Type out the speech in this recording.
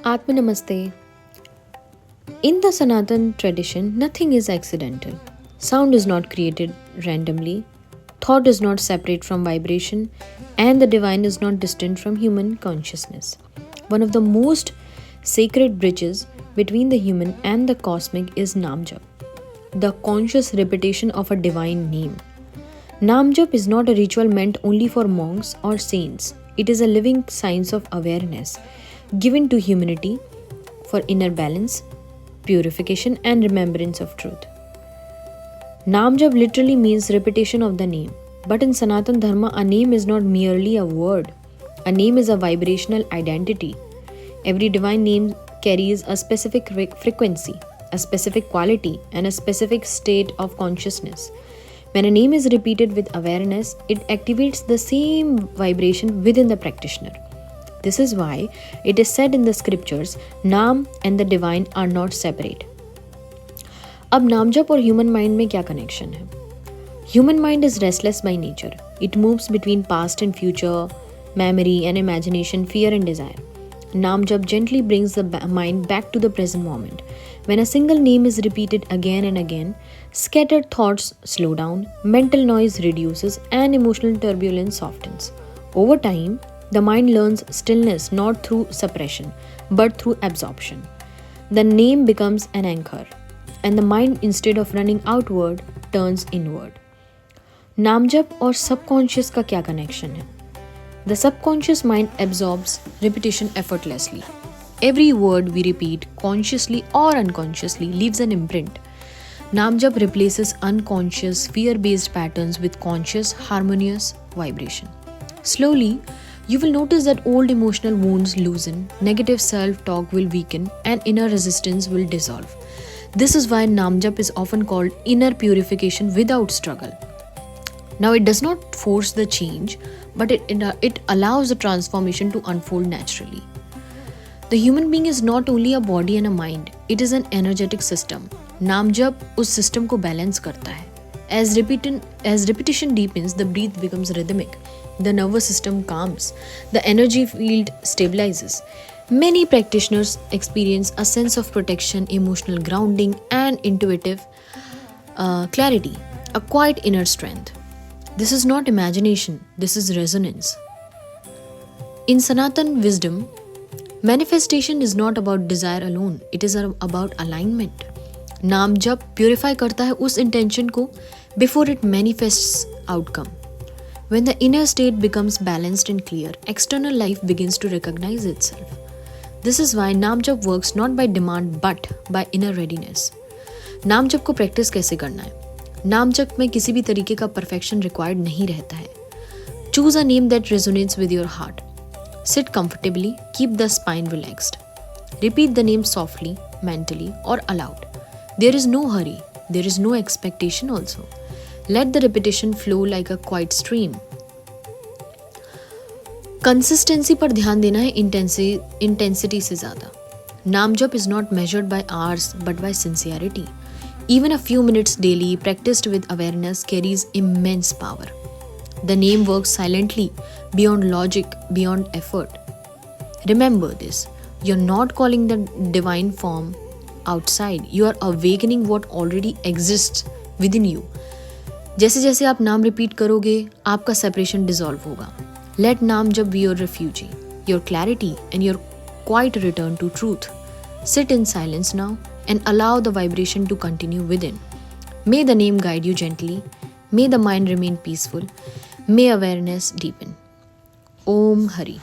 Atma Namaste. In the Sanatan tradition, nothing is accidental. Sound is not created randomly, thought is not separate from vibration, and the divine is not distant from human consciousness. One of the most sacred bridges between the human and the cosmic is Namjap, the conscious repetition of a divine name. Namjap is not a ritual meant only for monks or saints. It is a living science of awareness given to humanity for inner balance, purification, and remembrance of truth. Namjap literally means repetition of the name. But in Sanatan Dharma, a name is not merely a word. A name is a vibrational identity. Every divine name carries a specific frequency, a specific quality, and a specific state of consciousness. When a name is repeated with awareness, it activates the same vibration within the practitioner. This is why it is said in the scriptures, नाम and the divine are not separate. अब नामजप और human mind में क्या connection है? Human mind is restless by nature. It moves between past and future, memory and imagination, fear and desire. Namjap gently brings the mind back to the present moment. When a single name is repeated again and again, scattered thoughts slow down, mental noise reduces, and emotional turbulence softens. Over time, the mind learns stillness not through suppression, but through absorption. The name becomes an anchor, and the mind, instead of running outward, turns inward. नामजप और subconscious का क्या connection है? The subconscious mind absorbs repetition effortlessly. Every word we repeat, consciously or unconsciously, leaves an imprint. Namjap replaces unconscious, fear-based patterns with conscious, harmonious vibration. Slowly, you will notice that old emotional wounds loosen, negative self-talk will weaken, and inner resistance will dissolve. This is why Namjap is often called inner purification without struggle. Now, it does not force the change, but it allows the transformation to unfold naturally. The human being is not only a body and a mind, it is an energetic system. Namjap उस system को balance करता है. As repetition deepens, the breath becomes rhythmic, the nervous system calms, the energy field stabilizes. Many practitioners experience a sense of protection, emotional grounding, and intuitive clarity, a quiet inner strength. This is not imagination, this is resonance. In Sanatan wisdom, manifestation is not about desire alone, it is about alignment. नाम जप purify करता है उस intention को before it manifests outcome. When the inner state becomes balanced and clear, external life begins to recognize itself. This is why नाम जप works not by demand but by inner readiness. नाम जप को practice कैसे करना है? नाम जप में किसी भी तरीके का परफेक्शन रिक्वायर्ड नहीं रहता है. Choose a name that resonates with your heart. Sit comfortably, keep the spine relaxed. Repeat the name softly, mentally और aloud. There is no hurry, there is no expectation also. Let the repetition flow like a quiet stream. Consistency पर ध्यान देना है intensity से ज़्यादा. नाम जप is not measured by hours but by sincerity. Even a few minutes daily, practiced with awareness, carries immense power. The name works silently, beyond logic, beyond effort. Remember this, you're not calling the divine form outside, you are awakening what already exists within you. जैसे जैसे आप नाम repeat करोगे, आपका separation dissolve होगा. Let नाम जप be your refuge, your clarity and your quiet return to truth. Sit in silence now and allow the vibration to continue within. May the name guide you gently. May the mind remain peaceful. May awareness deepen. Om Hari.